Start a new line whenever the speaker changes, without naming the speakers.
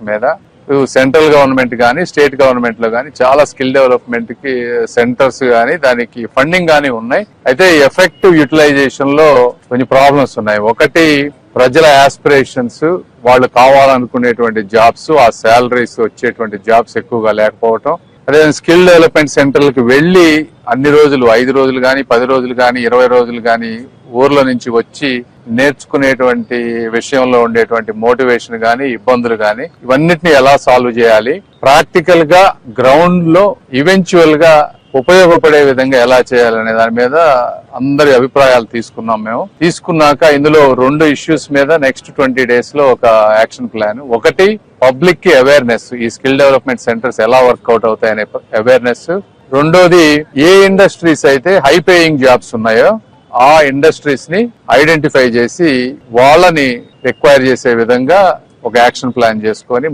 మీద central government గానీ state government లో గానీ చాలా స్కిల్ డెవలప్మెంట్ కి సెంటర్స్ గానీ దానికి ఫండింగ్ గానీ ఉన్నాయి. అయితే ఎఫెక్టివ్ యూటిలైజేషన్ లో కొన్ని ప్రాబ్లమ్స్ ఉన్నాయి. ఒకటి, ప్రజల ఆస్పిరేషన్స్, వాళ్ళు కావాలనుకునేటువంటి జాబ్స్, ఆ శాలరీస్ వచ్చేటువంటి జాబ్స్ ఎక్కువగా లేకపోవటం. అదే స్కిల్ డెవలప్మెంట్ సెంటర్లకు వెళ్లి అన్ని రోజులు 5 రోజులు గానీ 10 రోజులు గానీ 20 రోజులు గానీ ఊర్ల నుంచి వచ్చి నేర్చుకునేటువంటి విషయంలో ఉండేటువంటి మోటివేషన్ గానీ ఇబ్బందులు గానీ ఇవన్నిటిని ఎలా సాల్వ్ చేయాలి, ప్రాక్టికల్ గా గ్రౌండ్ లో ఈవెన్చువల్ గా ఉపయోగపడే విధంగా ఎలా చేయాలనే దాని మీద అందరి అభిప్రాయాలు తీసుకున్నాం. మేము తీసుకున్నాక ఇందులో 2 ఇష్యూస్ మీద నెక్స్ట్ 20 days లో ఒక యాక్షన్ ప్లాన్. ఒకటి, పబ్లిక్ కి అవేర్నెస్, ఈ స్కిల్ డెవలప్మెంట్ సెంటర్స్ ఎలా వర్కౌట్ అవుతాయనే అవేర్నెస్. రెండోది, ఏ ఇండస్ట్రీస్ అయితే హై పేయింగ్ జాబ్స్ ఉన్నాయో ఆ ఇండస్ట్రీస్ ని ఐడెంటిఫై చేసి వాళ్ళని రిక్వైర్ చేసే విధంగా ఒక యాక్షన్ ప్లాన్ చేసుకొని